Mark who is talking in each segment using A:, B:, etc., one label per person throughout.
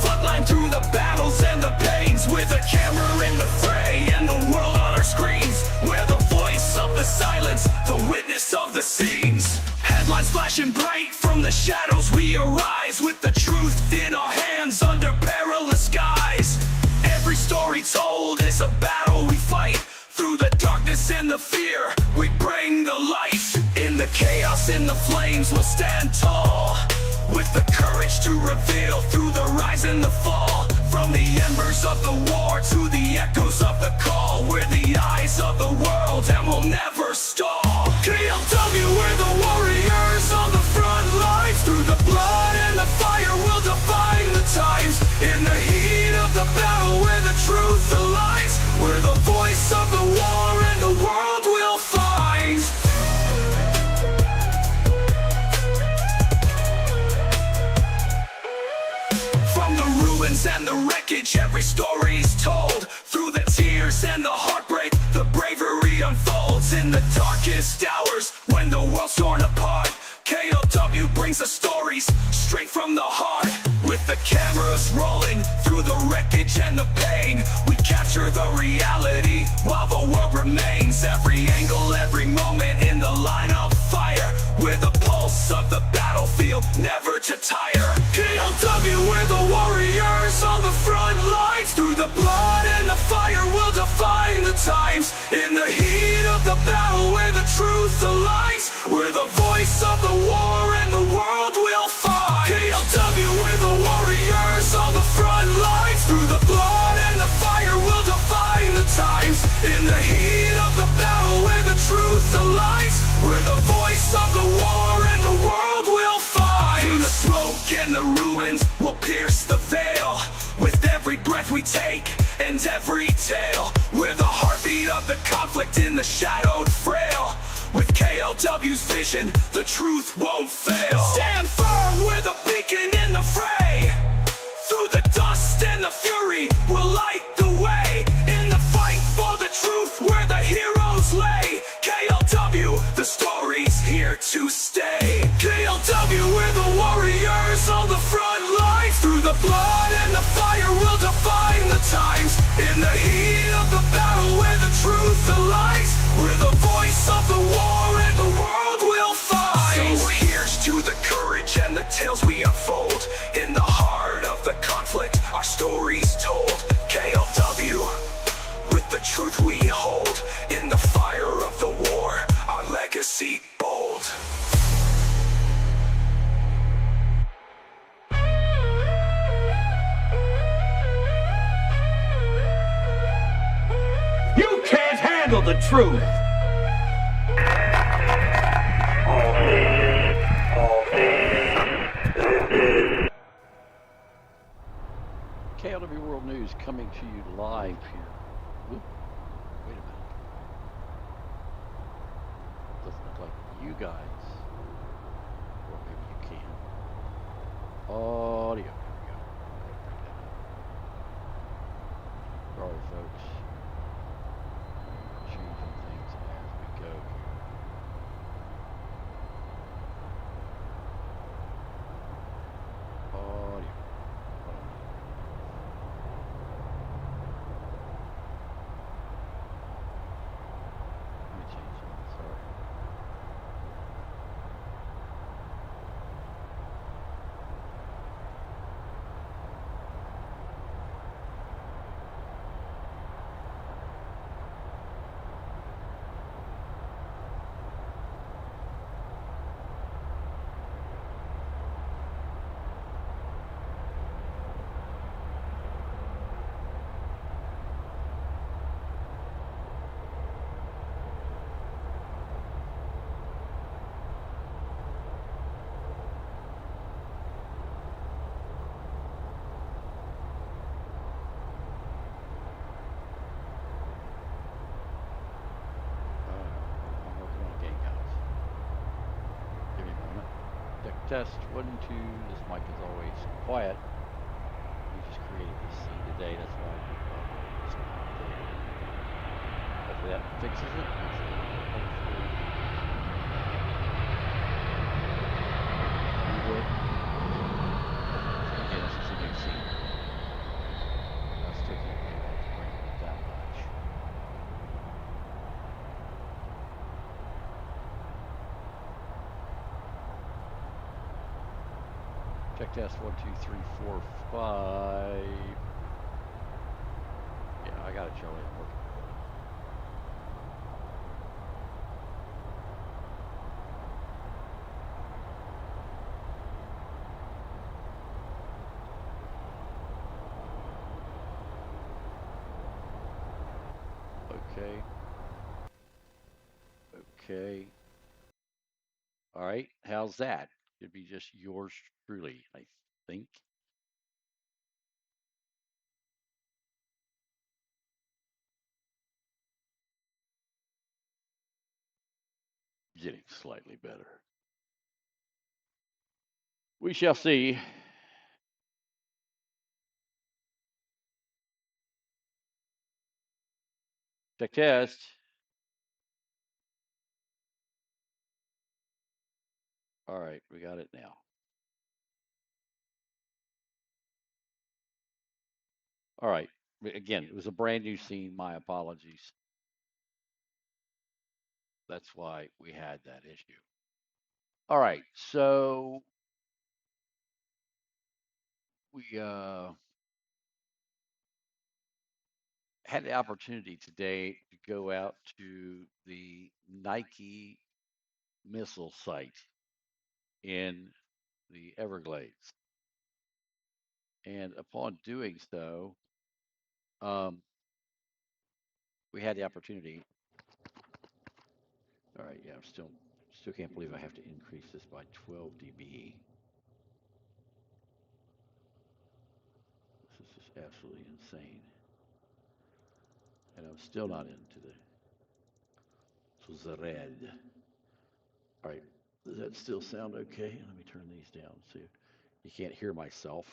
A: front line through the battles and the pains, with a camera in the fray and the world on our screens. We're the voice of the silence, the witness of the scenes. Headlines flashing bright from the shadows we arise, with the truth in our hands under perilous skies. Every story told is a battle we fight. Through the darkness and the fear, we bring the light. In the chaos, in the flames, we'll stand tall, with the courage to reveal through the rise and the fall. From the embers of the war to the echoes of the call, we're the eyes of the world and we'll never stall. KLW, we're the warriors on the front lines. Through the blood and the fire, we'll define the times. In the heat of the battle, where the truth lies, we're the voice of the war and the world will find. From the ruins and the wreckage, every story's told. Through the tears and the heartbreak, the bravery unfolds. In the darkest hours, when the world's torn apart, KLW brings the stories straight from the heart. With the cameras rolling through the wreckage and the pain, we capture the reality while the world remains. Every angle, every moment in the line of fire, we're the pulse of the battlefield, never to tire. KLW, we're the warriors on the front lines. Through the blood and the fire, we'll define the times. In the heat of the battle, where the truth lies, we're the voice of the war and the world will find. KLW, we're the warriors on the front lines. Through the blood and the fire, we'll define the times. In the heat of the battle, where the truth lies, we're the voice of the war and the world will find. Through the smoke and the ruins, we'll pierce the veil. With every breath we take and every tale, we're the heartbeat of the conflict in the shadowed frail. With KLW's vision, the truth won't fail. Stand firm, we're the beacon in the fray. Through the dust and the fury, we'll light the way. In the fight for the truth, where the heroes lay. KLW, the story's here to stay. KLW, we're the warriors on the front lines. Through the blood and the fire, we'll define the times. In the heat of the battle, where the truth lies, we're the voice of the war and the world will find. So here's to the courage and the tales we unfold. In the heart of the conflict, our story's told. KLW, with the truth we hold. In the fire of the war, our legacy bold.
B: You can't handle the truth!
C: KLW World News coming to you live here. Oop, wait a minute. Doesn't look like you guys. Or maybe you can. Audio. Here we go. Sorry, folks. Changing things as we go here. Audio. Let me change that. Sorry. I'm working on a game, guys. Give me a moment. Deck test 1, 2. This mic is always quiet. We just created this scene today. That's why it's not there. Hopefully that fixes it. Hopefully. We will. Again, this is a new scene. Check test 1, 2, 3, 4, 5. Yeah, I got it, Charlie. I'm working. Okay. Okay. All right. How's that? Should be just yours truly, I think. Getting slightly better. We shall see. Check test. All right, we got it now. All right. Again, it was a brand new scene. My apologies. That's why we had that issue. All right. So we had the opportunity today to go out to the Nike missile site in the Everglades. And upon doing so, um, we had the opportunity. All right, yeah, I'm still can't believe I have to increase this by 12 dB. This is just absolutely insane. And I'm still not into the red. All right, does that still sound okay? Let me turn these down so you can't hear myself.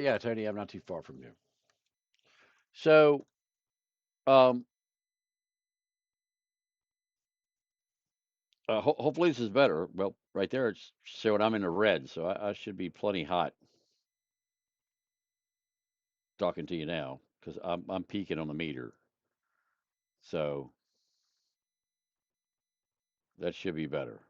C: Yeah, Tony, I'm not too far from you. So, um, hopefully this is better. Well, right there, it's showing I'm in the red, so I should be plenty hot talking to you now because I'm peaking on the meter. So that should be better.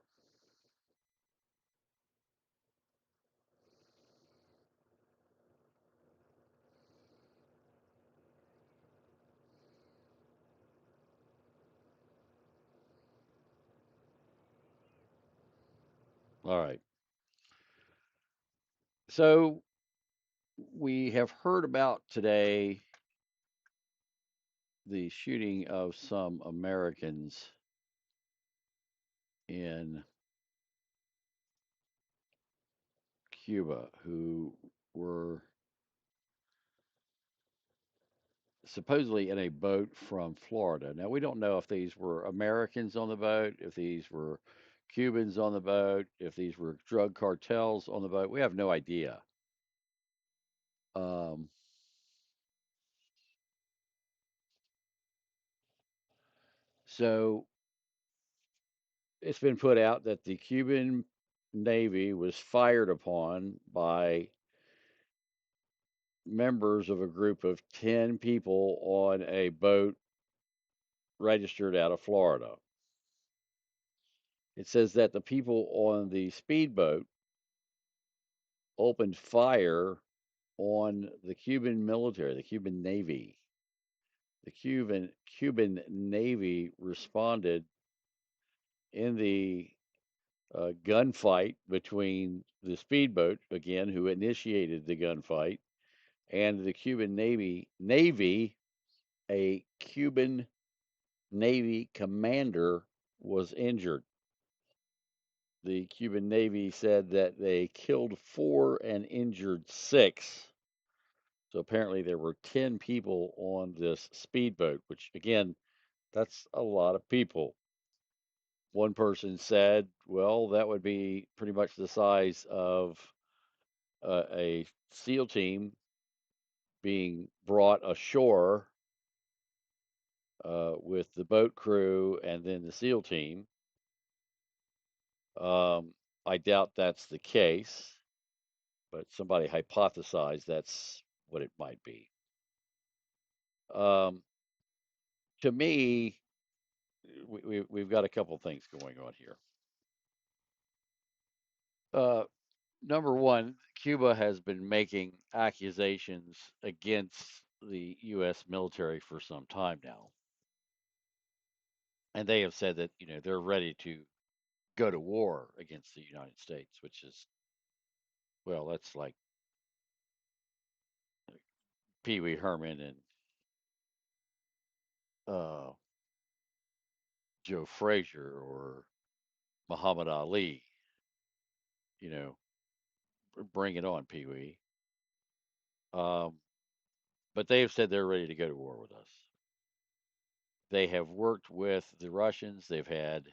C: All right. So we have heard about today the shooting of some Americans in Cuba who were supposedly in a boat from Florida. Now, we don't know if these were Americans on the boat, if these were Cubans on the boat, if these were drug cartels on the boat. We have no idea. Um, so it's been put out that the Cuban Navy was fired upon by members of a group of 10 people on a boat registered out of Florida. It says that the people on the speedboat opened fire on the Cuban military, the Cuban Navy. The Cuban Navy responded in the gunfight between the speedboat, again, who initiated the gunfight, and the Cuban Navy. A Cuban Navy commander was injured. The Cuban Navy said that they killed 4 and injured 6. So apparently there were 10 people on this speedboat, which again, that's a lot of people. One person said, well, that would be pretty much the size of a SEAL team being brought ashore with the boat crew and then the SEAL team. I doubt that's the case. but somebody hypothesized that's what it might be. Um, to me, we've got a couple things going on here. Uh, Number one, Cuba has been making accusations against the U.S. military for some time now, and they have said that they're ready to go to war against the United States, which is, well, that's like Pee Wee Herman and uh, Joe Frazier or Muhammad Ali. You know, bring it on, Pee Wee. Um, but they have said they're ready to go to war with us. They have worked with the Russians. They've had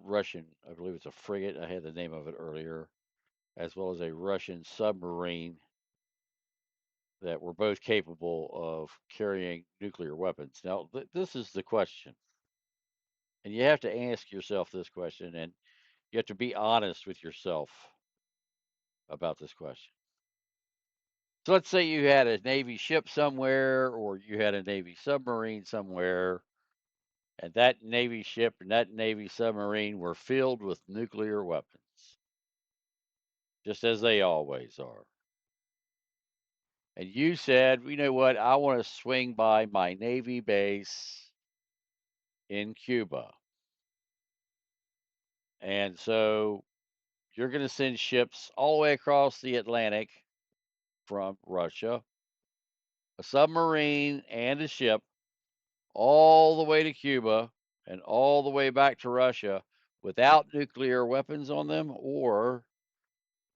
C: Russian, I believe it's a frigate. I had the name of it earlier, as well as a Russian submarine that were both capable of carrying nuclear weapons. Now, this is the question, and you have to ask yourself this question, and you have to be honest with yourself about this question. So let's say you had a Navy ship somewhere, or you had a Navy submarine somewhere, and that Navy ship and that Navy submarine were filled with nuclear weapons, just as they always are. And you said, you know what, I want to swing by my Navy base in Cuba. And so you're going to send ships all the way across the Atlantic from Russia, a submarine and a ship, all the way to Cuba and all the way back to Russia without nuclear weapons on them? Or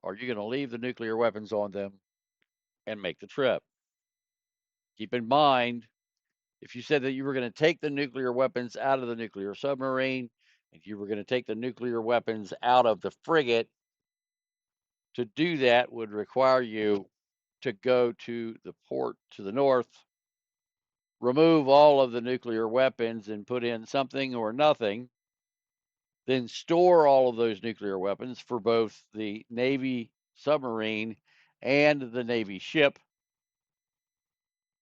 C: are you going to leave the nuclear weapons on them and make the trip? Keep in mind, if you said that you were going to take the nuclear weapons out of the nuclear submarine and you were going to take the nuclear weapons out of the frigate, to do that would require you to go to the port to the north, remove all of the nuclear weapons and put in something or nothing, then store all of those nuclear weapons for both the Navy submarine and the Navy ship.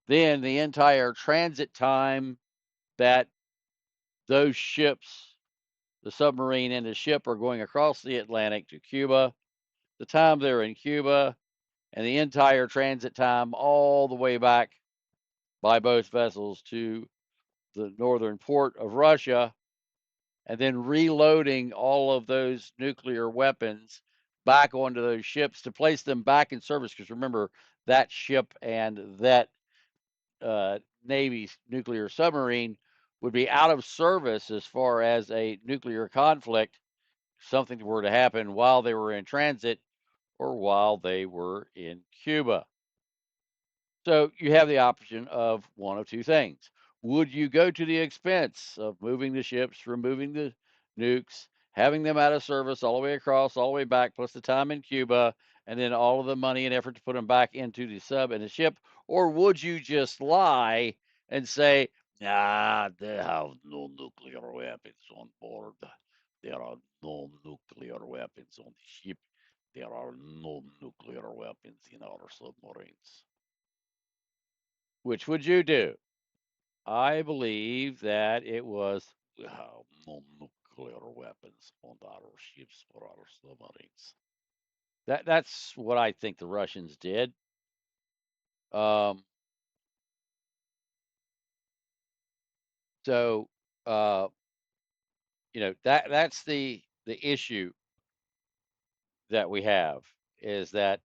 C: Then the entire transit time that those ships, the submarine and the ship, are going across the Atlantic to Cuba, the time they're in Cuba, and the entire transit time all the way back by both vessels to the northern port of Russia, and then reloading all of those nuclear weapons back onto those ships to place them back in service. Because remember, that ship and that Navy nuclear submarine would be out of service as far as a nuclear conflict, if something were to happen while they were in transit or while they were in Cuba. So you have the option of one of two things. Would you go to the expense of moving the ships, removing the nukes, having them out of service all the way across, all the way back, plus the time in Cuba, and then all of the money and effort to put them back into the sub and the ship? Or would you just lie and say, nah, they have no nuclear weapons on board. There are no nuclear weapons on the ship. There are no nuclear weapons in our submarines. Which would you do? I believe that it was, we have no nuclear weapons on our ships or our submarines. That's what I think the Russians did. Um, so uh, that's the issue that we have, is that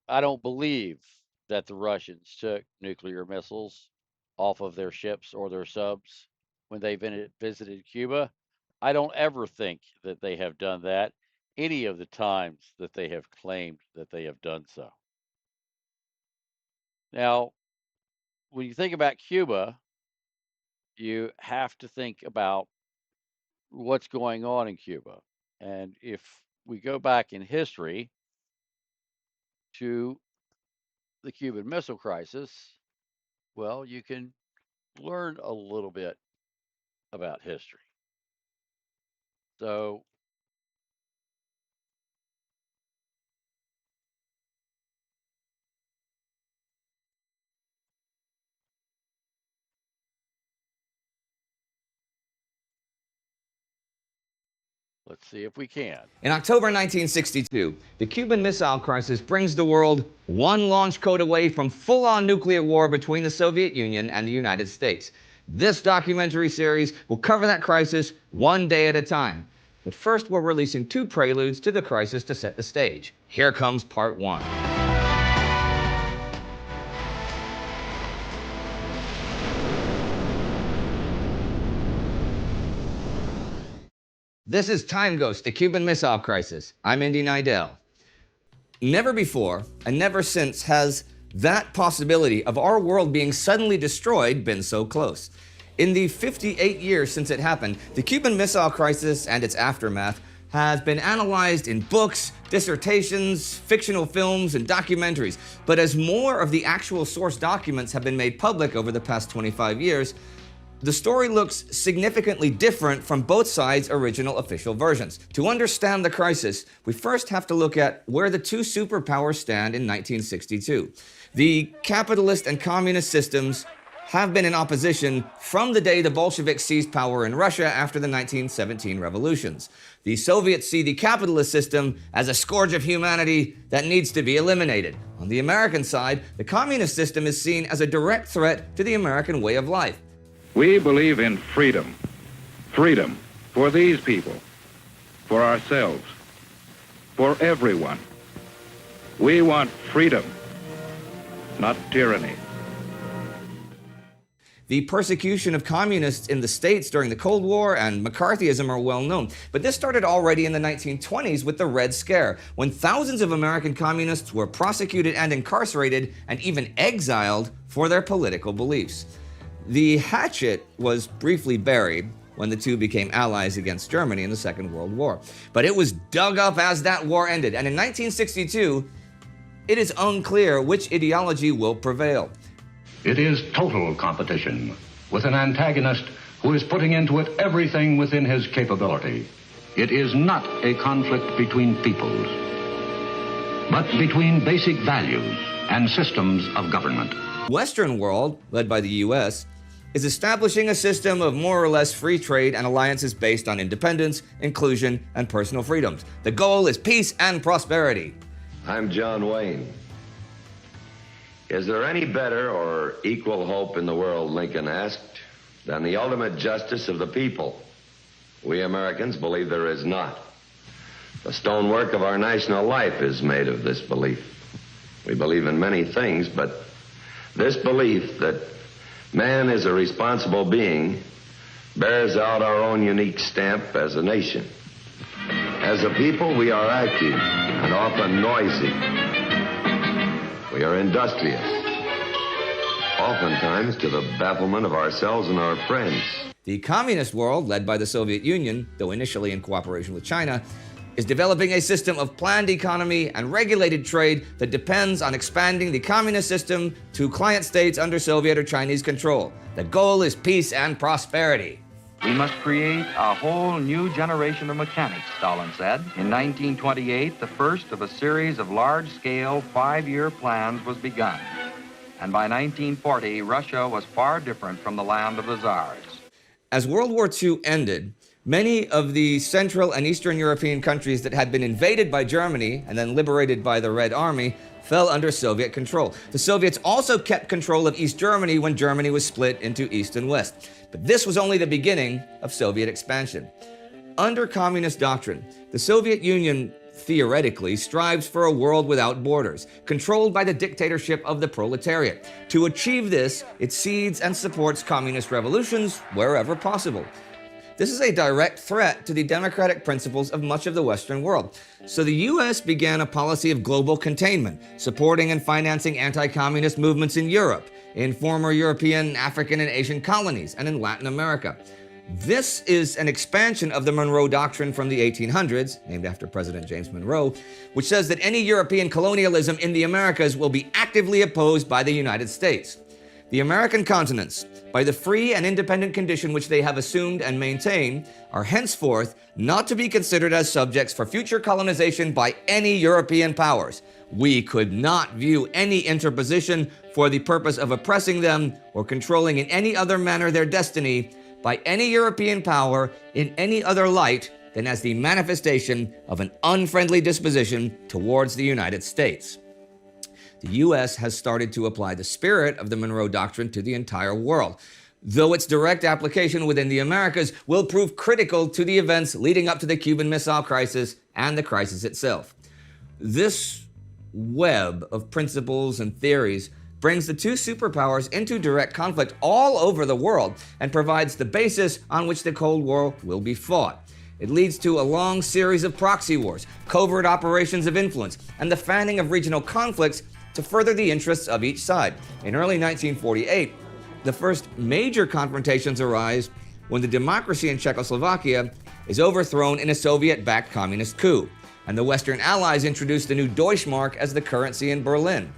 C: I don't believe that the Russians took nuclear missiles off of their ships or their subs when they visited Cuba. I don't ever think that they have done that any of the times that they have claimed that they have done so. Now, when you think about Cuba, you have to think about what's going on in Cuba. And if we go back in history to the Cuban Missile Crisis, well, you can learn a little bit about history. So Let's see if we can.
D: In October 1962, the Cuban Missile Crisis brings the world one launch code away from full-on nuclear war between the Soviet Union and the United States. This documentary series will cover that crisis one day at a time. But first, we're releasing two preludes to the crisis to set the stage. Here comes part one. This is Time Ghost, the Cuban Missile Crisis. I'm Indy Nidell. Never before, and never since, has that possibility of our world being suddenly destroyed been so close. In the 58 years since it happened, the Cuban Missile Crisis and its aftermath has been analyzed in books, dissertations, fictional films, and documentaries. But as more of the actual source documents have been made public over the past 25 years, the story looks significantly different from both sides' original official versions. To understand the crisis, we first have to look at where the two superpowers stand in 1962. The capitalist and communist systems have been in opposition from the day the Bolsheviks seized power in Russia after the 1917 revolutions. The Soviets see the capitalist system as a scourge of humanity that needs to be eliminated. On the American side, the communist system is seen as a direct threat to the American way of life.
E: We believe in freedom. Freedom for these people, for ourselves, for everyone. We want freedom, not tyranny.
D: The persecution of communists in the States during the Cold War and McCarthyism are well known. But this started already in the 1920s with the Red Scare, when thousands of American communists were prosecuted and incarcerated and even exiled for their political beliefs. The hatchet was briefly buried when the two became allies against Germany in the Second World War. But it was dug up as that war ended, and in 1962, it is unclear which ideology will prevail.
F: It is total competition with an antagonist who is putting into it everything within his capability. It is not a conflict between peoples, but between basic values and systems of government.
D: Western world, led by the US, is establishing a system of more or less free trade and alliances based on independence, inclusion, and personal freedoms. The goal is peace and prosperity.
G: I'm John Wayne. Is there any better or equal hope in the world, Lincoln asked, than the ultimate justice of the people? We Americans believe there is not. The stonework of our national life is made of this belief. We believe in many things, but this belief that man is a responsible being bears out our own unique stamp as a nation. As a people, we are active and often noisy. We are industrious, oftentimes to the bafflement of ourselves and our friends.
D: The communist world, led by the Soviet Union, though initially in cooperation with China, is developing a system of planned economy and regulated trade that depends on expanding the communist system to client states under Soviet or Chinese control. The goal is peace and prosperity.
H: We must create a whole new generation of mechanics, Stalin said. In 1928, the first of a series of large-scale 5-year plans was begun. And by 1940, Russia was far different from the land of the czars.
D: As World War II ended, many of the Central and Eastern European countries that had been invaded by Germany and then liberated by the Red Army fell under Soviet control. The Soviets also kept control of East Germany when Germany was split into East and West. But this was only the beginning of Soviet expansion. Under communist doctrine, the Soviet Union theoretically strives for a world without borders, controlled by the dictatorship of the proletariat. To achieve this, it seeds and supports communist revolutions wherever possible. This is a direct threat to the democratic principles of much of the Western world. So the US began a policy of global containment, supporting and financing anti-communist movements in Europe, in former European, African, and Asian colonies, and in Latin America. This is an expansion of the Monroe Doctrine from the 1800s, named after President James Monroe, which says that any European colonialism in the Americas will be actively opposed by the United States. The American continents, by the free and independent condition which they have assumed and maintain, are henceforth not to be considered as subjects for future colonization by any European powers. We could not view any interposition for the purpose of oppressing them or controlling in any other manner their destiny by any European power in any other light than as the manifestation of an unfriendly disposition towards the United States. The U.S. has started to apply the spirit of the Monroe Doctrine to the entire world, though its direct application within the Americas will prove critical to the events leading up to the Cuban Missile Crisis and the crisis itself. This web of principles and theories brings the two superpowers into direct conflict all over the world and provides the basis on which the Cold War will be fought. It leads to a long series of proxy wars, covert operations of influence, and the fanning of regional conflicts to further the interests of each side. In early 1948, the first major confrontations arise when the democracy in Czechoslovakia is overthrown in a Soviet-backed communist coup, and the Western Allies introduce the new Deutschmark as the currency in Berlin.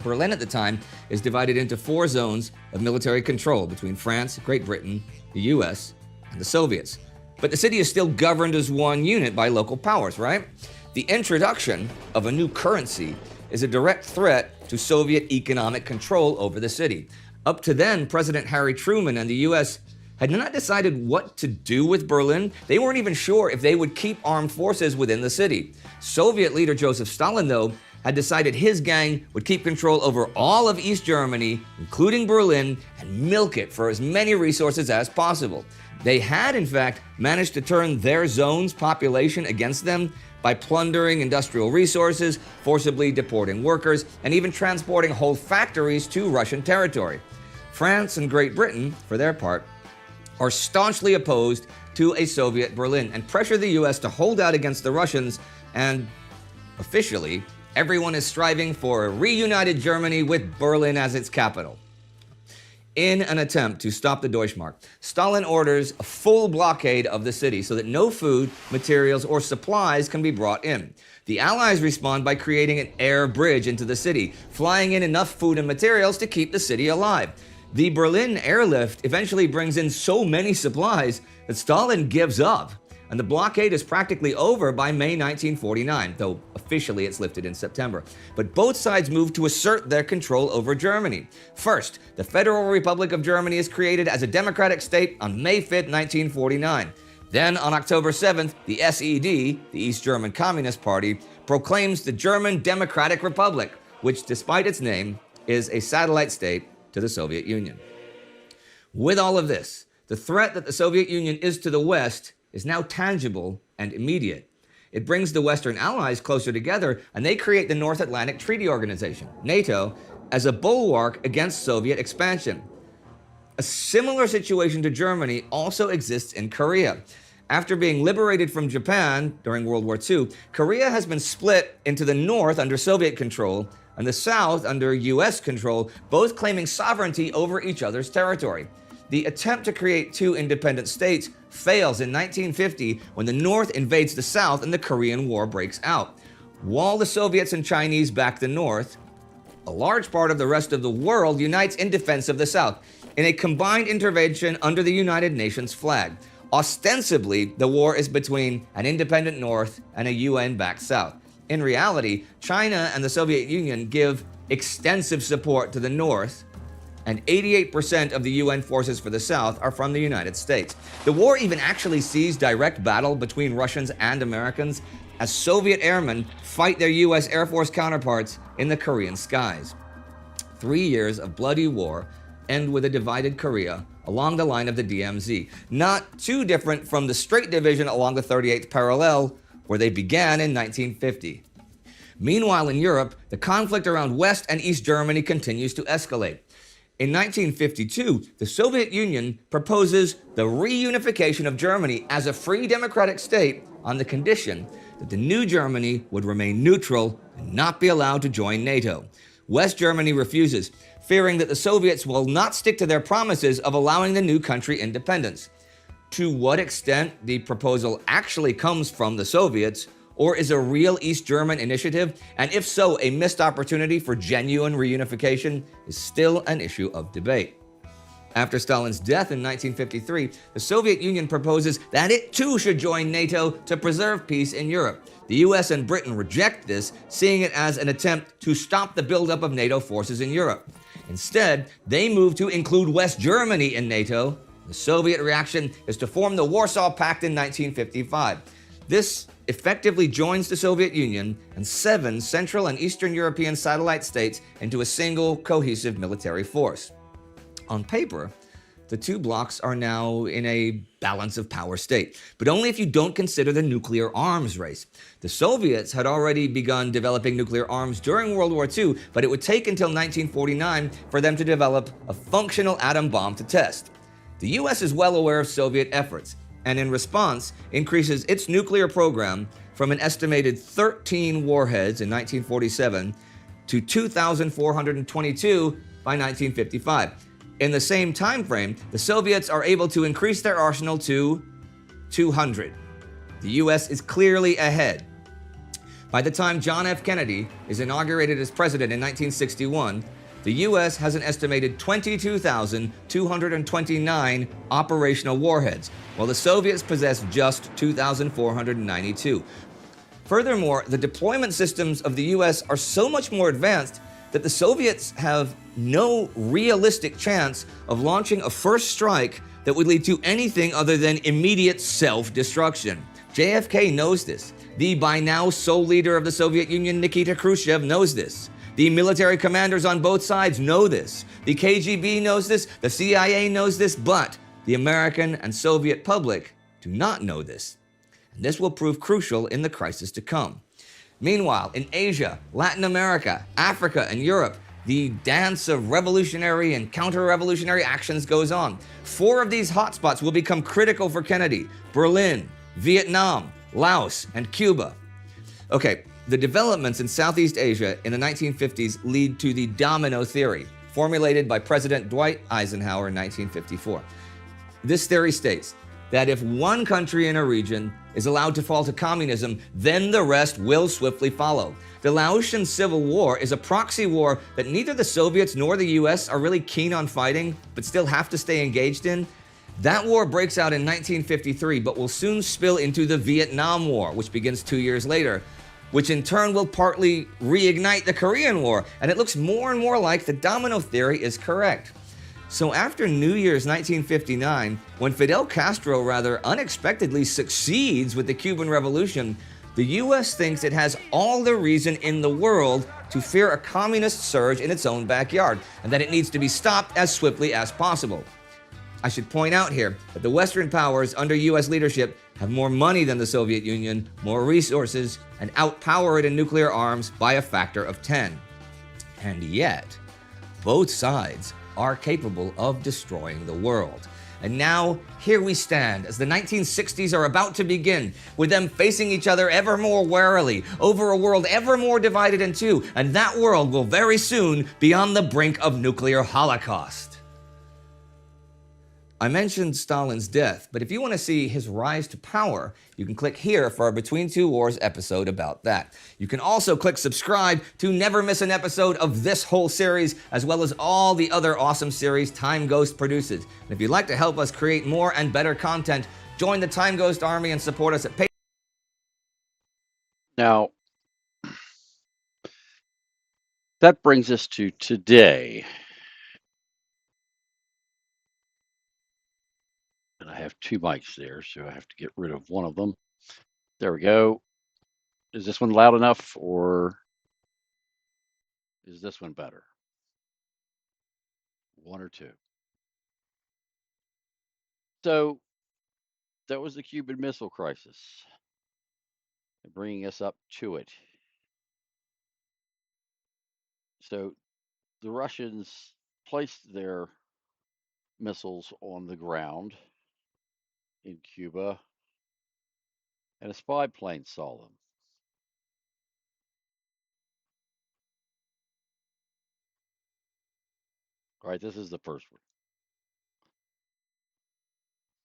D: Berlin at the time is divided into 4 zones of military control between France, Great Britain, the US, and the Soviets. But the city is still governed as one unit by local powers, right? The introduction of a new currency is a direct threat to Soviet economic control over the city. Up to then, President Harry Truman and the US had not decided what to do with Berlin. They weren't even sure if they would keep armed forces within the city. Soviet leader Joseph Stalin, though, had decided his gang would keep control over all of East Germany, including Berlin, and milk it for as many resources as possible. They had, in fact, managed to turn their zone's population against them by plundering industrial resources, forcibly deporting workers, and even transporting whole factories to Russian territory. France and Great Britain, for their part, are staunchly opposed to a Soviet Berlin and pressure the US to hold out against the Russians, and officially, everyone is striving for a reunited Germany with Berlin as its capital. In an attempt to stop the Deutschmark, Stalin orders a full blockade of the city so that no food, materials, or supplies can be brought in. The Allies respond by creating an air bridge into the city, flying in enough food and materials to keep the city alive. The Berlin airlift eventually brings in so many supplies that Stalin gives up, and the blockade is practically over by May 1949, though officially it's lifted in September. But both sides move to assert their control over Germany. First, the Federal Republic of Germany is created as a democratic state on May 5, 1949. Then, on October 7th, the SED, the East German Communist Party, proclaims the German Democratic Republic, which, despite its name, is a satellite state to the Soviet Union. With all of this, the threat that the Soviet Union is to the West is now tangible and immediate. It brings the Western Allies closer together, and they create the North Atlantic Treaty Organization, NATO, as a bulwark against Soviet expansion. A similar situation to Germany also exists in Korea. After being liberated from Japan during World War II, Korea has been split into the north under Soviet control and the south under US control, both claiming sovereignty over each other's territory. The attempt to create 2 independent states fails in 1950 when the North invades the South and the Korean War breaks out. While the Soviets and Chinese back the North, a large part of the rest of the world unites in defense of the South in a combined intervention under the United Nations flag. Ostensibly, the war is between an independent North and a UN-backed South. In reality, China and the Soviet Union give extensive support to the North, and 88% of the UN forces for the South are from the United States. The war even actually sees direct battle between Russians and Americans as Soviet airmen fight their US Air Force counterparts in the Korean skies. 3 years of bloody war end with a divided Korea along the line of the DMZ, not too different from the Strait Division along the 38th parallel, where they began in 1950. Meanwhile, in Europe, the conflict around West and East Germany continues to escalate. In 1952, the Soviet Union proposes the reunification of Germany as a free democratic state on the condition that the new Germany would remain neutral and not be allowed to join NATO. West Germany refuses, fearing that the Soviets will not stick to their promises of allowing the new country independence. To what extent the proposal actually comes from the Soviets, or is a real East German initiative, and if so, a missed opportunity for genuine reunification, is still an issue of debate. After Stalin's death in 1953, the Soviet Union proposes that it too should join NATO to preserve peace in Europe. The US and Britain reject this, seeing it as an attempt to stop the buildup of NATO forces in Europe. Instead, they move to include West Germany in NATO The Soviet reaction is to form the Warsaw Pact in 1955. This effectively joins the Soviet Union and 7 Central and Eastern European satellite states into a single cohesive military force. On paper, the two blocs are now in a balance of power state, but only if you don't consider the nuclear arms race. The Soviets had already begun developing nuclear arms during World War II, but it would take until 1949 for them to develop a functional atom bomb to test. The US is well aware of Soviet efforts, and in response, increases its nuclear program from an estimated 13 warheads in 1947 to 2,422 by 1955. In the same time frame, the Soviets are able to increase their arsenal to 200. The US is clearly ahead. By the time John F. Kennedy is inaugurated as president in 1961, the US has an estimated 22,229 operational warheads, while the Soviets possess just 2,492. Furthermore, the deployment systems of the US are so much more advanced that the Soviets have no realistic chance of launching a first strike that would lead to anything other than immediate self-destruction. JFK knows this. The by now sole leader of the Soviet Union, Nikita Khrushchev, knows this. The military commanders on both sides know this. The KGB knows this. The CIA knows this. But the American and Soviet public do not know this. And this will prove crucial in the crisis to come. Meanwhile, in Asia, Latin America, Africa, and Europe, the dance of revolutionary and counter-revolutionary actions goes on. 4 of these hotspots will become critical for Kennedy: Berlin, Vietnam, Laos, and Cuba. Okay, the developments in Southeast Asia in the 1950s lead to the domino theory, formulated by President Dwight Eisenhower in 1954. This theory states that if one country in a region is allowed to fall to communism, then the rest will swiftly follow. The Laotian Civil War is a proxy war that neither the Soviets nor the US are really keen on fighting, but still have to stay engaged in. That war breaks out in 1953, but will soon spill into the Vietnam War, which begins 2 years later, which in turn will partly reignite the Korean War, and it looks more and more like the domino theory is correct. So after New Year's 1959, when Fidel Castro rather unexpectedly succeeds with the Cuban Revolution, the US thinks it has all the reason in the world to fear a communist surge in its own backyard, and that it needs to be stopped as swiftly as possible. I should point out here that the Western powers under US leadership have more money than the Soviet Union, more resources, and outpower it in nuclear arms by a factor of 10. And yet, both sides are capable of destroying the world. And now, here we stand as the 1960s are about to begin, with them facing each other ever more warily over a world ever more divided in two, and that world will very soon be on the brink of nuclear holocaust. I mentioned Stalin's death, but if you want to see his rise to power, you can click here for our Between Two Wars episode about that. You can also click subscribe to never miss an episode of this whole series, as well as all the other awesome series Time Ghost produces. And if you'd like to help us create more and better content, join the Time Ghost Army and support us at Patreon.
C: Now, that brings us to today. And I have 2 mics there, so I have to get rid of one of them. There we go. Is this one loud enough, or is this one better? 1 or 2. So that was the Cuban Missile Crisis, and bringing us up to it. So the Russians placed their missiles on the ground in Cuba, and a spy plane saw them. All right, this is the first one.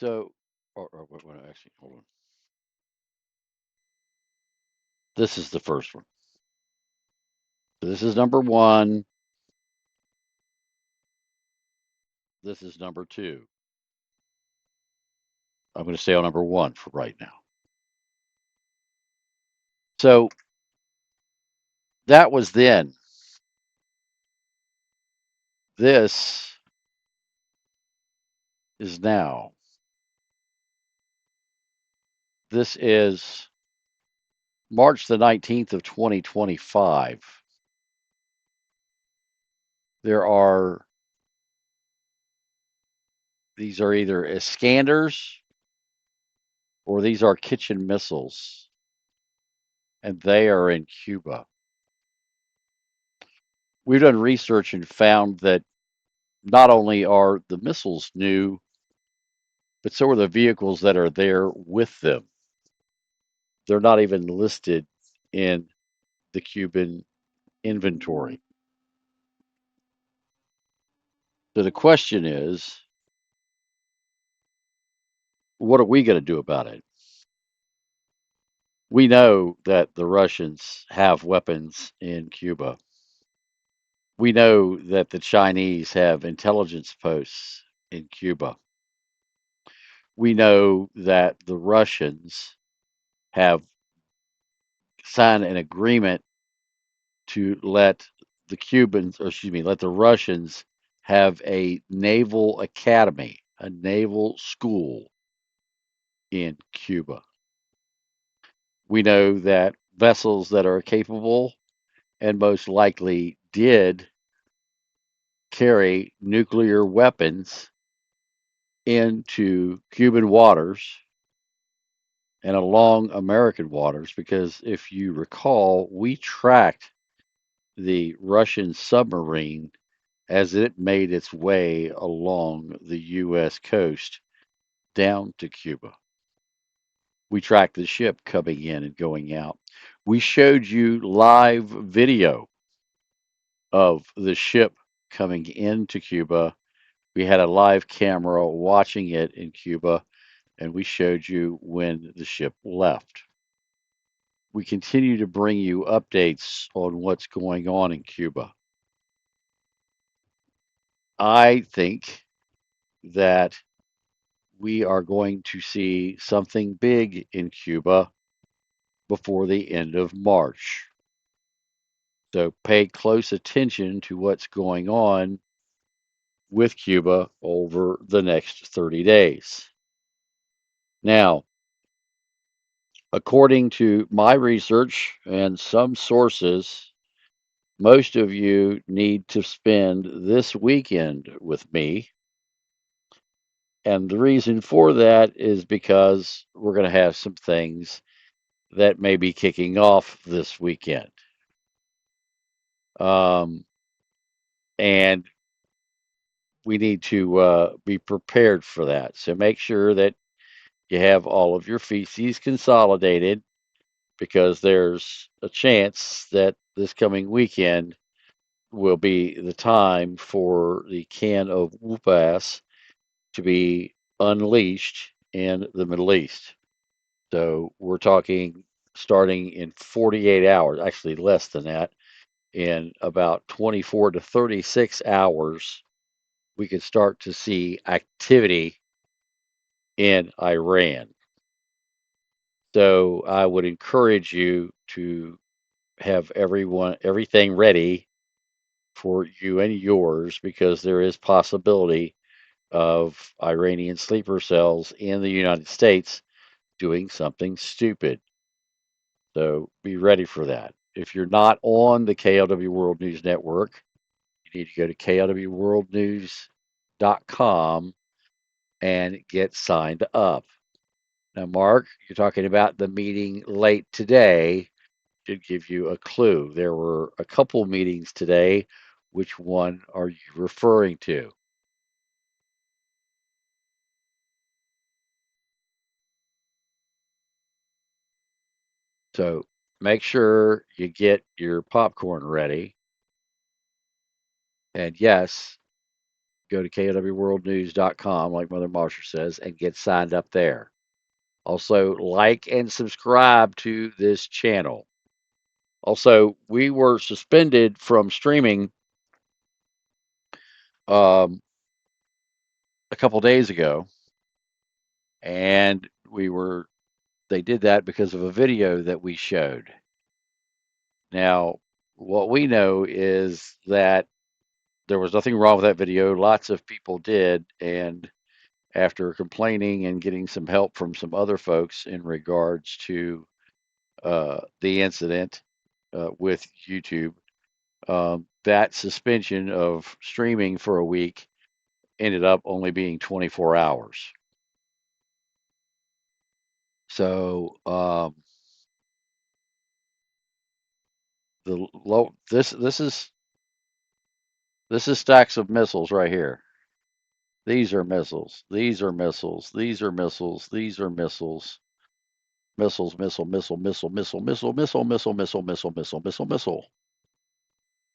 C: So, actually, hold on. This is the first one. So this is number 1. This is number 2. I'm going to stay on number 1 for right now. So that was then. This is now. This is March the 19th of 2025. These are either Iskanders or these are kitchen missiles, and they are in Cuba. We've done research and found that not only are the missiles new, but so are the vehicles that are there with them. They're not even listed in the Cuban inventory. So the question is, what are we going to do about it? We know that the Russians have weapons in Cuba. We know that the Chinese have intelligence posts in Cuba. We know that the Russians have signed an agreement to let let the Russians have a naval academy, a naval school in Cuba. We know that vessels that are capable and most likely did carry nuclear weapons into Cuban waters and along American waters, because if you recall, we tracked the Russian submarine as it made its way along the U.S. coast down to Cuba. We tracked the ship coming in and going out. We showed you live video of the ship coming into Cuba. We had a live camera watching it in Cuba, and we showed you when the ship left. We continue to bring you updates on what's going on in Cuba. I think that we are going to see something big in Cuba before the end of March. So pay close attention to what's going on with Cuba over the next 30 days. Now, according to my research and some sources, most of you need to spend this weekend with me. And the reason for that is because we're going to have some things that may be kicking off this weekend. And we need to be prepared for that. So make sure that you have all of your feces consolidated, because there's a chance that this coming weekend will be the time for the can of whoop ass to be unleashed in the Middle East. So we're talking starting in 48 hours, actually less than that, in about 24 to 36 hours, we could start to see activity in Iran. So I would encourage you to have everything ready for you and yours, because there is possibility of Iranian sleeper cells in the United States doing something stupid. So be ready for that. If you're not on the KLW World News Network, you need to go to klwworldnews.com and get signed up. Now, Mark, you're talking about the meeting late today. Should give you a clue. There were a couple meetings today. Which one are you referring to? So make sure you get your popcorn ready. And yes, go to klwworldnews.com, like Mother Marsha says, and get signed up there. Also, like and subscribe to this channel. Also, we were suspended from streaming a couple days ago, and they did that because of a video that we showed. Now, what we know is that there was nothing wrong with that video. Lots of people did, and after complaining and getting some help from some other folks in regards to the incident with YouTube, that suspension of streaming for a week ended up only being 24 hours. So this is stacks of missiles right here. These are missiles. These are missiles. These are missiles. These are missiles. Missiles, missile, missile, missile, missile, missile, missile, missile, missile, missile, missile, missile, missile.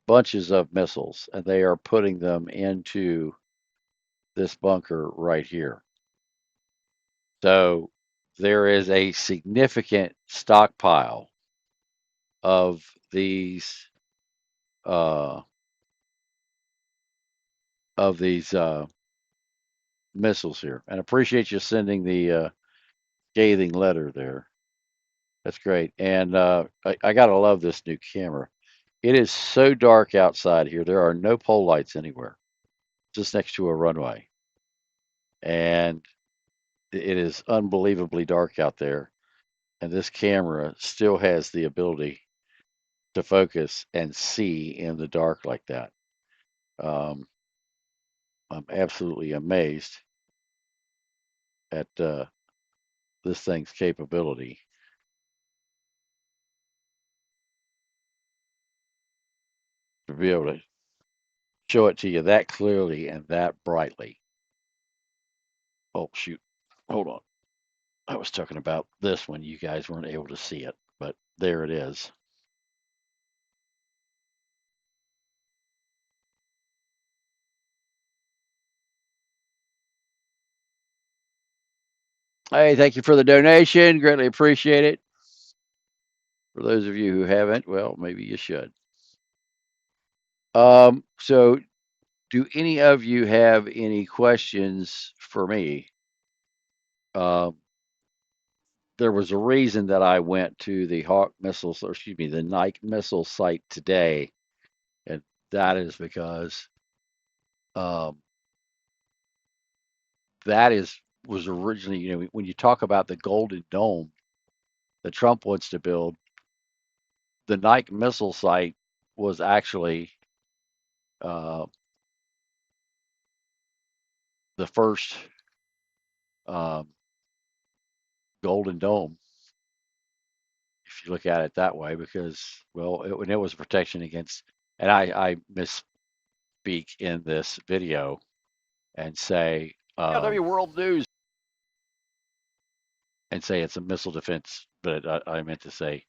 C: Bunches of missiles, and they are putting them into this bunker right here. So there is a significant stockpile of these missiles here, and appreciate you sending the scathing letter there. That's great, and I gotta love this new camera. It is so dark outside here. There are no pole lights anywhere, just next to a runway, and it is unbelievably dark out there. And this camera still has the ability to focus and see in the dark like that. I'm absolutely amazed at this thing's capability to be able to show it to you that clearly and that brightly. Oh, shoot. Hold on. I was talking about this one. You guys weren't able to see it, but there it is. Hey, thank you for the donation. Greatly appreciate it. For those of you who haven't, well, maybe you should. So do any of you have any questions for me? There was a reason that I went to the Hawk missiles, or excuse me, the Nike missile site today, and that is because um, was originally, when you talk about the Golden Dome that Trump wants to build, the Nike missile site was actually uh, the first um, Golden Dome, if you look at it that way, because, well, it was protection against, and I misspeak in this video and say, World News, and say it's a missile defense, but I meant to say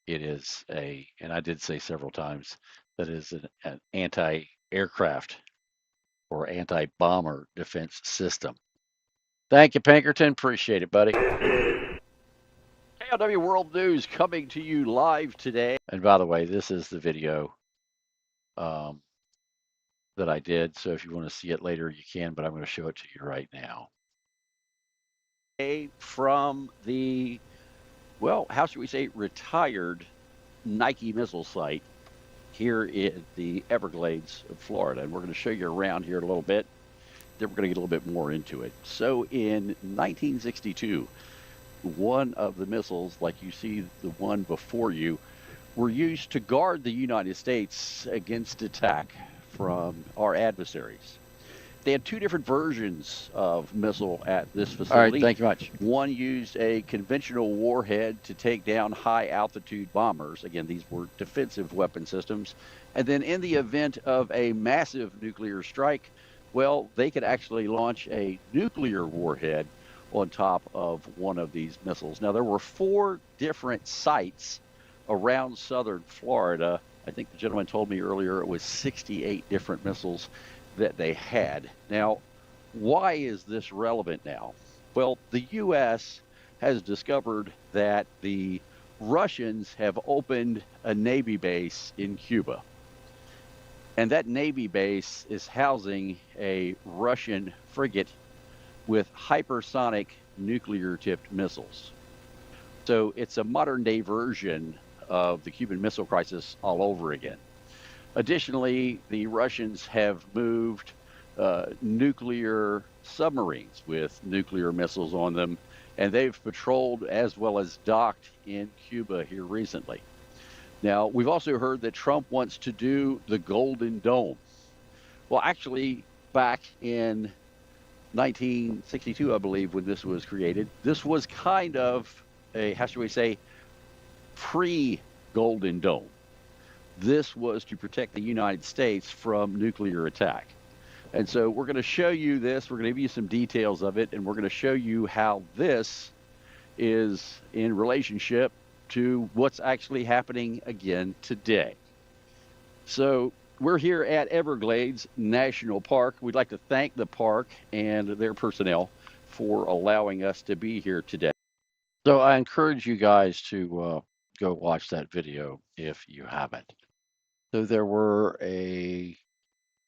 C: it is and I did say several times, that is an anti-aircraft or anti-bomber defense system. Thank you, Pinkerton. Appreciate it, buddy. KLW World News coming to you live today. And by the way, this is the video that I did. So if you want to see it later, you can, but I'm going to show it to you right now. From the, well, how should we say, retired Nike missile site here in the Everglades of Florida. And we're going to show you around here a little bit. Then we're going to get a little bit more into it. So in 1962, one of the missiles, like you see the one before you, were used to guard the United States against attack from our adversaries. They had two different versions of missile at this facility. All right, thank you much. One used a conventional warhead to take down high-altitude bombers. Again, these were defensive weapon systems. And then in the event of a massive nuclear strike, well, they could actually launch a nuclear warhead on top of one of these missiles. Now, there were 4 different sites around southern Florida. I think the gentleman told me earlier it was 68 different missiles that they had. Now, why is this relevant now? Well, the U.S. has discovered that the Russians have opened a Navy base in Cuba. And that Navy base is housing a Russian frigate with hypersonic nuclear-tipped missiles. So it's a modern-day version of the Cuban Missile Crisis all over again. Additionally, the Russians have moved nuclear submarines with nuclear missiles on them, and they've patrolled as well as docked in Cuba here recently. Now, we've also heard that Trump wants to do the Golden Dome. Well, actually, back in 1962, I believe, when this was created, this was kind of a, how should we say, pre-Golden Dome. This was to protect the United States from nuclear attack. And so we're going to show you this. We're going to give you some details of it, and we're going to show you how this is in relationship to what's actually happening again today. So we're here at Everglades National Park. We'd like to thank the park and their personnel for allowing us to be here today. So I encourage you guys to go watch that video if you haven't. So there were a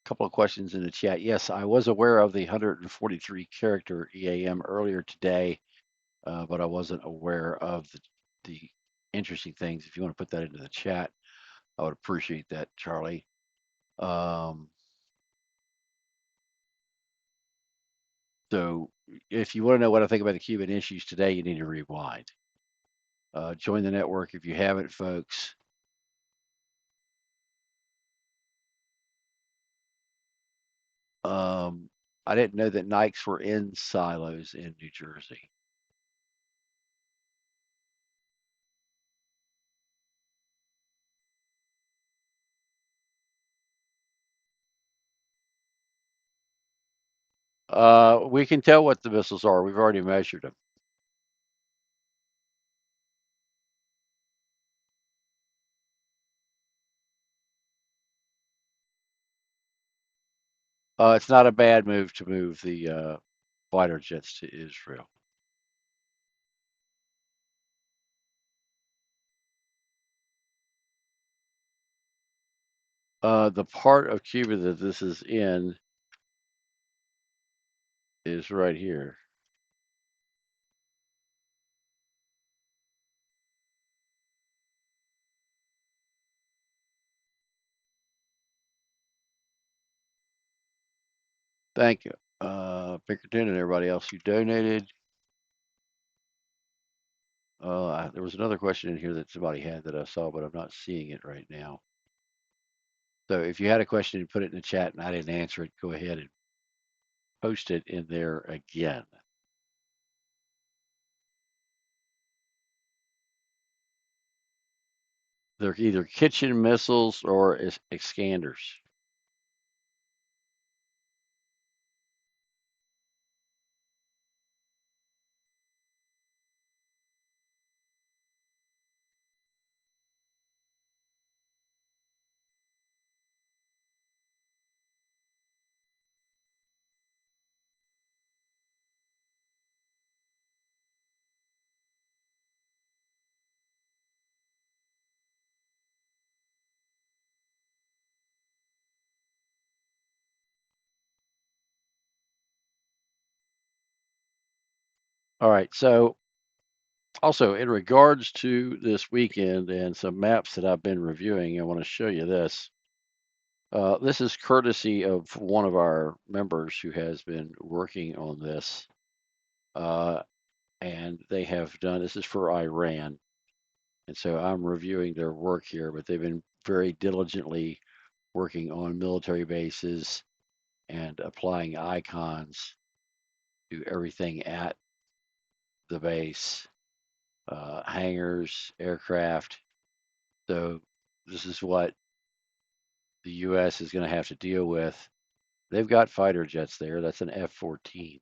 C: couple of questions in the chat. Yes, I was aware of the 143 character EAM earlier today, but I wasn't aware of the interesting things. If you want to put that into the chat, I would appreciate that, Charlie. So if you want to know what I think about the Cuban issues today, you need to rewind. Join the network if you haven't, folks. I didn't know that Nikes were in silos in New Jersey. We can tell what the missiles are. We've already measured them. It's not a bad move to move the fighter jets to Israel. The part of Cuba that this is in is right here. Thank you, Pinkerton and everybody else who donated. There was another question in here that somebody had that I saw, but I'm not seeing it right now. So if you had a question and put it in the chat and I didn't answer it, go ahead and post it in there again. They're either kitchen missiles or Iskanders. All right, so also in regards to this weekend and some maps that I've been reviewing, I want to show you this. This is courtesy of one of our members who has been working on this. And they have done, this is for Iran. And so I'm reviewing their work here, but they've been very diligently working on military bases and applying icons to everything at the base, hangars, aircraft. So this is what the U.S. is going to have to deal with. They've got fighter jets there. That's an F-14.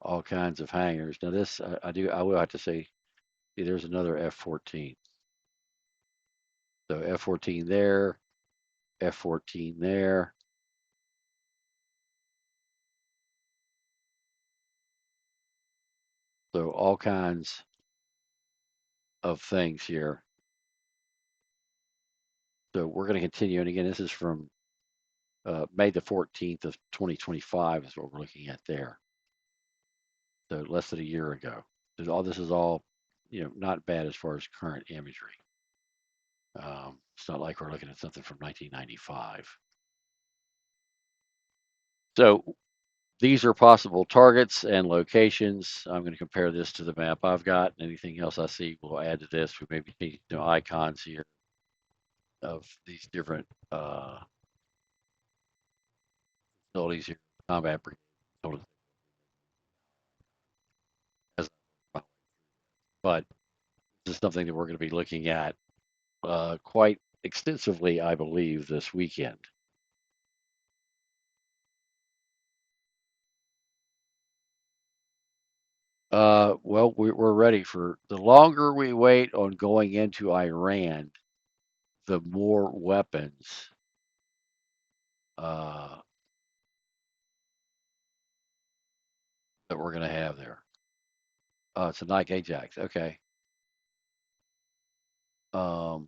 C: All kinds of hangars. Now this, I will have to say, see, there's another F-14. So F-14 there, F-14 there. So all kinds of things here. So we're going to continue. And again, this is from May the 14th of 2025 is what we're looking at there. So less than a year ago. This is all, not bad as far as current imagery. It's not like we're looking at something from 1995. So these are possible targets and locations. I'm going to compare this to the map I've got. Anything else I see, we'll add to this. We maybe need icons here of these different facilities here. Combat brigade. But this is something that we're going to be looking at quite extensively, I believe, this weekend. Well, we're ready for the longer we wait on going into Iran, the more weapons that we're going to have there. It's a Nike Ajax. Okay. Um,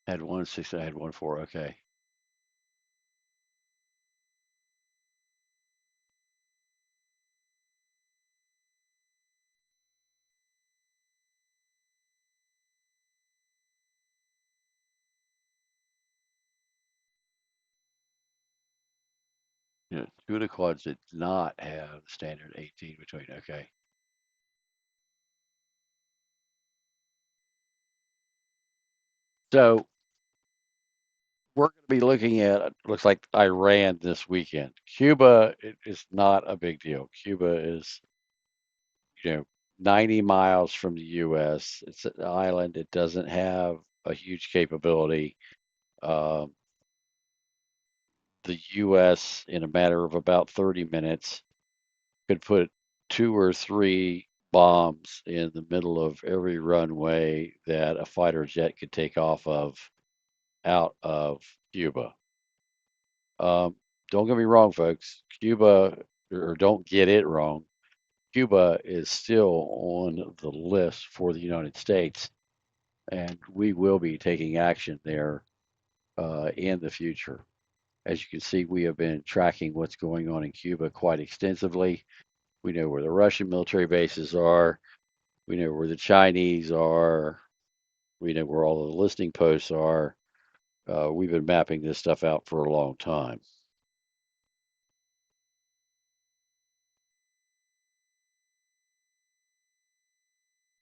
C: had 1.6, I had 1.4. Okay. You know, two of the quads did not have the standard 18 between. Okay. So we're going to be looking at, looks like Iran this weekend. Cuba is not a big deal. Cuba is, 90 miles from the U.S. It's an island. It doesn't have a huge capability. Um, the U.S., in a matter of about 30 minutes, could put 2 or 3 bombs in the middle of every runway that a fighter jet could take off of out of Cuba. Don't get me wrong, folks. Cuba, or don't get it wrong, Cuba is still on the list for the United States, and we will be taking action there in the future. As you can see, we have been tracking what's going on in Cuba quite extensively. We know where the Russian military bases are. We know where the Chinese are. We know where all the listening posts are. We've been mapping this stuff out for a long time.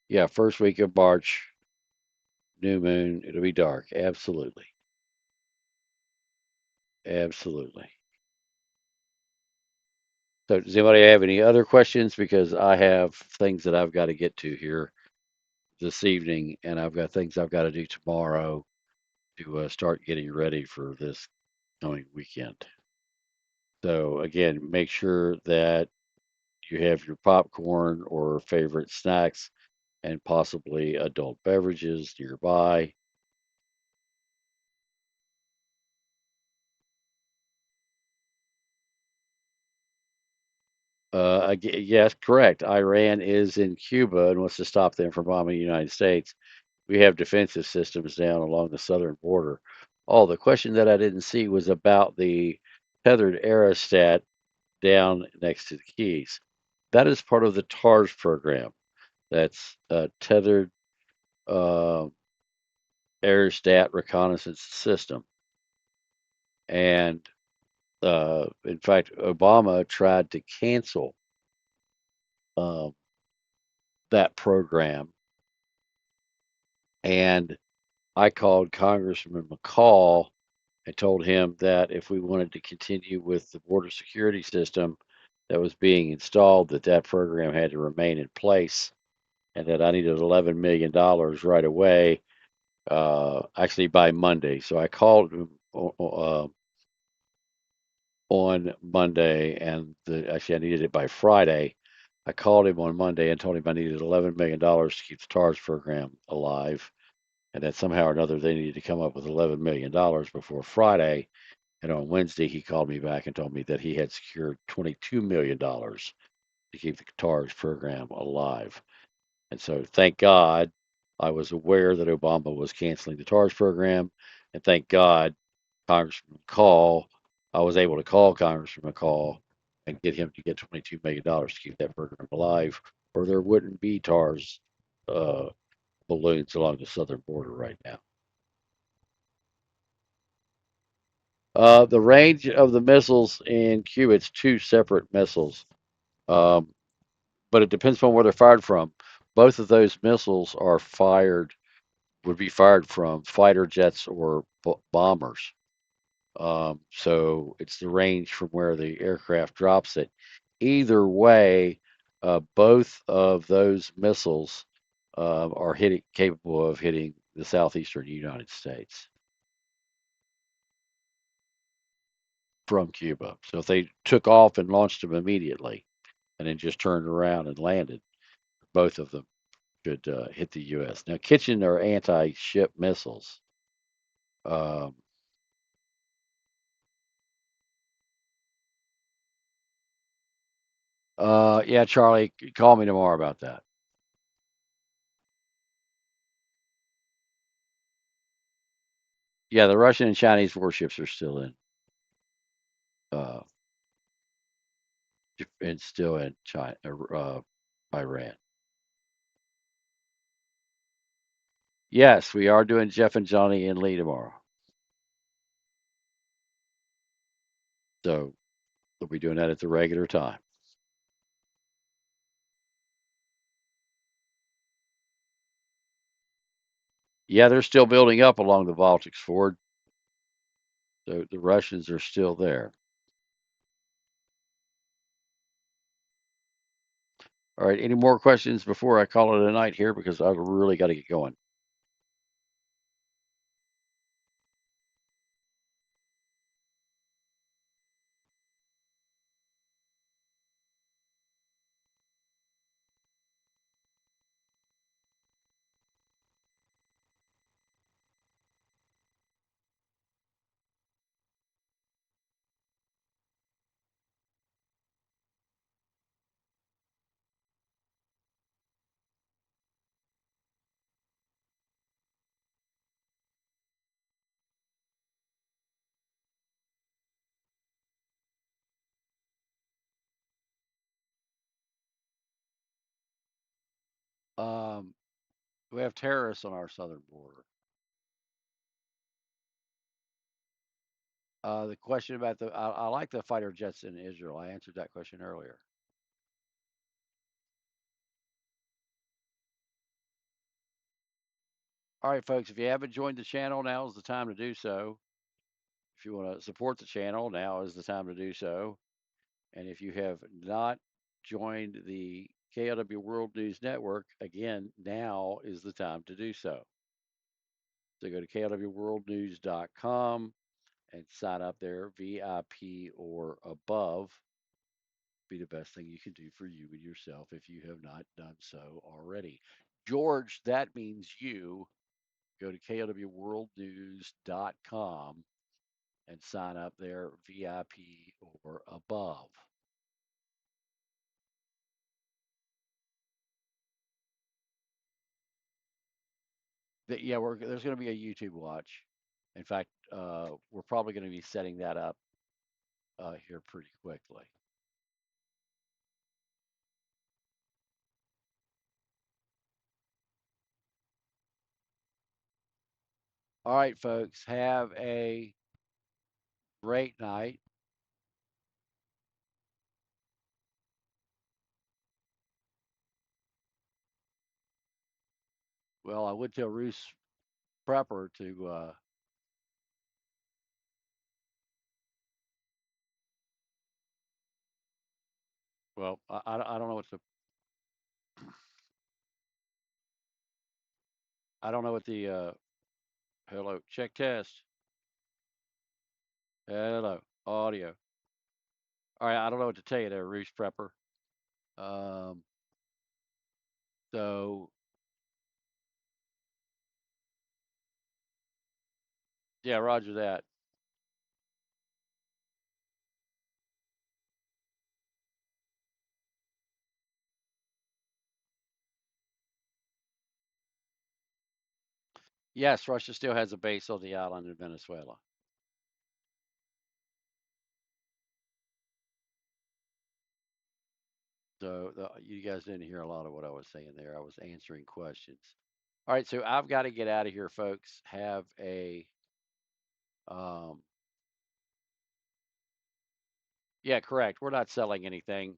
C: Yeah, first week of March, new moon, it'll be dark. Absolutely. Absolutely. So, does anybody have any other questions? Because I have things that I've got to get to here this evening, and I've got things I've got to do tomorrow to start getting ready for this coming weekend. So, again, make sure that you have your popcorn or favorite snacks and possibly adult beverages nearby. Yes, correct. Iran is in Cuba and wants to stop them from bombing the United States. We have defensive systems down along the southern border. Oh, the question that I didn't see was about the tethered aerostat down next to the Keys. That is part of the TARS program. That's a tethered uh, aerostat reconnaissance system. And in fact, Obama tried to cancel uh, that program. And I called Congressman McCall and told him that if we wanted to continue with the border security system that was being installed, that program had to remain in place, and that I needed $11 million right away, actually by Monday. So I called him on Monday, and actually I needed it by Friday. I called him on Monday and told him I needed $11 million to keep the TARS program alive, and that somehow or another they needed to come up with $11 million before Friday. And on Wednesday, he called me back and told me that he had secured $22 million to keep the TARS program alive. And so, thank God, I was aware that Obama was canceling the TARS program, And thank God, Congressman McCall, I was able to call Congressman McCall and get him to get $22 million to keep that program alive, or there wouldn't be TARS uh, balloons along the southern border right now. The range of the missiles in Cuba, it's two separate missiles, um, but it depends on where they're fired from. Both of those missiles would be fired from fighter jets or bombers. So it's the range from where the aircraft drops it. Either way, both of those missiles are capable of hitting the southeastern United States from Cuba. So if they took off and launched them immediately and then just turned around and landed, both of them could hit the U.S. Now, Kitchen are anti-ship missiles. Um, yeah, Charlie, call me tomorrow about that. Yeah, the Russian and Chinese warships are still uh, still in China, Iran. Yes, we are doing Jeff and Johnny and Lee tomorrow. So we'll be doing that at the regular time. Yeah, they're still building up along the Baltics Ford. The Russians are still there. All right, any more questions before I call it a night here because I've really got to get going. Um, we have terrorists on our southern border. The question about I like the fighter jets in Israel. I answered that question earlier. All right, folks, if you haven't joined the channel, now is the time to do so. If you want to support the channel, now is the time to do so. And if you have not joined the KLW World News Network, again, now is the time to do so. So go to klwworldnews.com and sign up there, VIP or above. Be the best thing you can do for you and yourself if you have not done so already. George, that means you. Go to klwworldnews.com and sign up there, VIP or above. Yeah, there's going to be a YouTube watch. In fact, we're probably going to be setting that up here pretty quickly. All right, folks, have a great night. Well, I would tell Roos Prepper to well, I don't know what the I don't know what the hello, check test. Hello, audio. All right, I don't know what to tell you there, Roos Prepper. Um, so yeah, Roger that. Yes, Russia still has a base on the island in Venezuela. So you guys didn't hear a lot of what I was saying there. I was answering questions. All right, so I've got to get out of here, folks. Have a um, yeah, correct. We're not selling anything.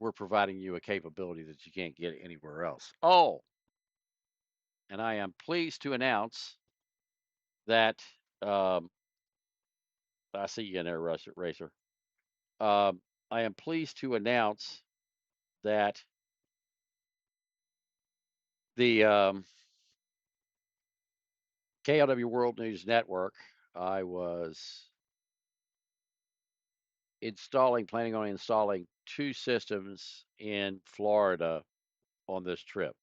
C: We're providing you a capability that you can't get anywhere else. Oh, and I am pleased to announce that I see you in there, Racer. I am pleased to announce that the KLW World News Network, I was planning on installing 2 systems in Florida on this trip.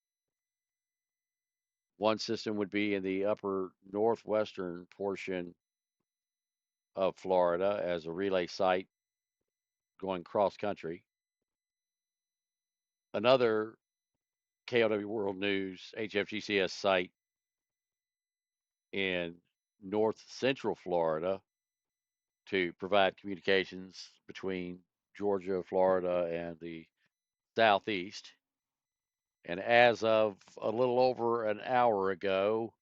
C: One system would be in the upper northwestern portion of Florida as a relay site going cross country. Another KLW World News HFGCS site in north central Florida to provide communications between Georgia, Florida, and the southeast. And as of a little over an hour ago,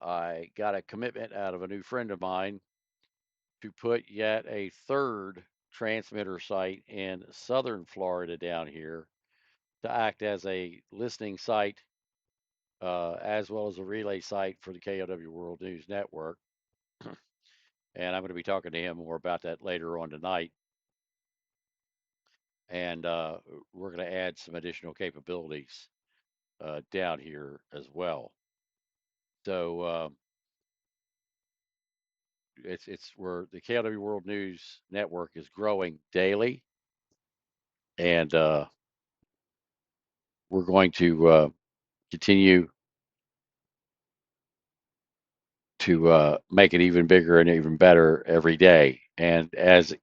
C: I got a commitment out of a new friend of mine to put yet a third transmitter site in southern Florida down here to act as a listening site as well as a relay site for the KLW World News Network. And I'm going to be talking to him more about that later on tonight. And we're going to add some additional capabilities down here as well. So it's where the KLW World News Network is growing daily, and we're going to continue to make it even bigger and even better every day. And as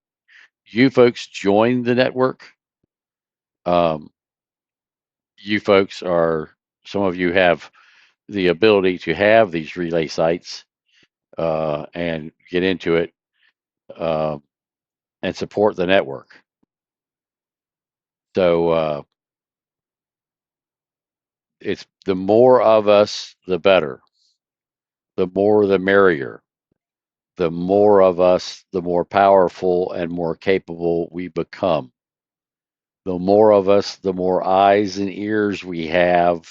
C: you folks join the network, um, you folks are some of you have the ability to have these relay sites and get into it uh, and support the network. So it's the more of us, the better. The more, the merrier. The more of us, the more powerful and more capable we become. The more of us, the more eyes and ears we have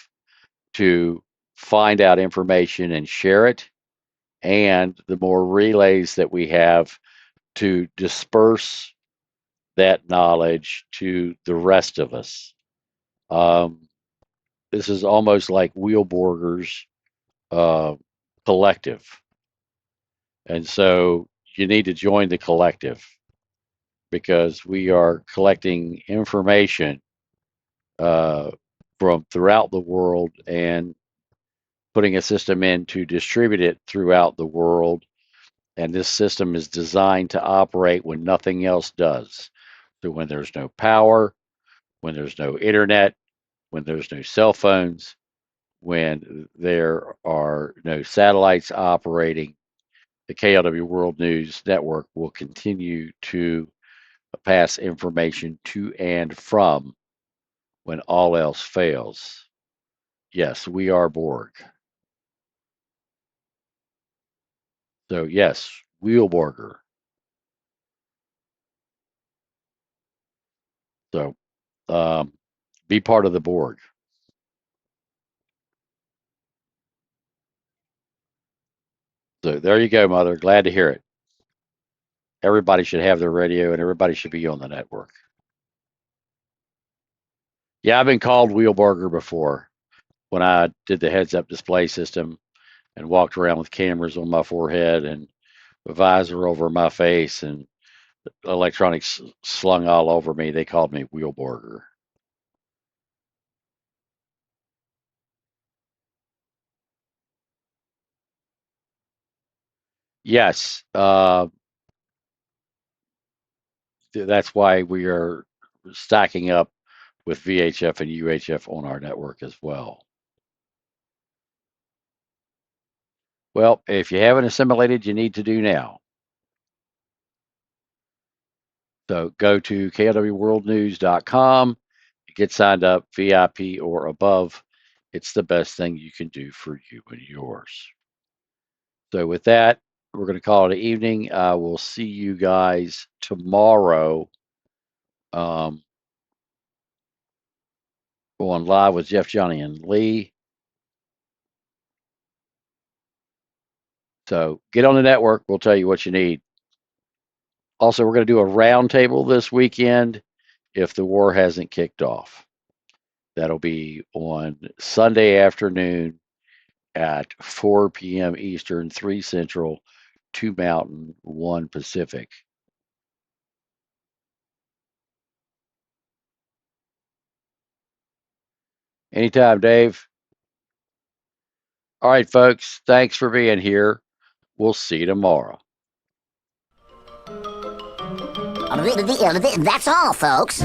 C: to find out information and share it, and the more relays that we have to disperse that knowledge to the rest of us. This is almost like Wheelborger's uh, collective. And so you need to join the collective because we are collecting information uh, from throughout the world and putting a system in to distribute it throughout the world. And this system is designed to operate when nothing else does. So when there's no power, when there's no internet, when there's no cell phones, when there are no satellites operating, the KLW World News Network will continue to pass information to and from when all else fails. Yes, we are Borg. So, yes, Wheelborger. So, be part of the Borg. So, there you go, Mother. Glad to hear it. Everybody should have their radio and everybody should be on the network. Yeah, I've been called Wheelborger before when I did the heads up display system and walked around with cameras on my forehead and a visor over my face and electronics slung all over me. They called me Wheelborger. Yes, that's why we are stacking up with VHF and UHF on our network as well. Well, if you haven't assimilated, you need to do now. So go to KLWWorldNews.com, get signed up, VIP or above. It's the best thing you can do for you and yours. So with that, we're going to call it an evening. We'll see you guys tomorrow on Live with Jeff, Johnny, and Lee. So get on the network. We'll tell you what you need. Also, we're going to do a roundtable this weekend if the war hasn't kicked off. That'll be on Sunday afternoon at 4 p.m. Eastern, 3 Central, 2 Mountain, 1 Pacific. Anytime, Dave. All right, folks. Thanks for being here. We'll see you tomorrow.
I: That's all, folks.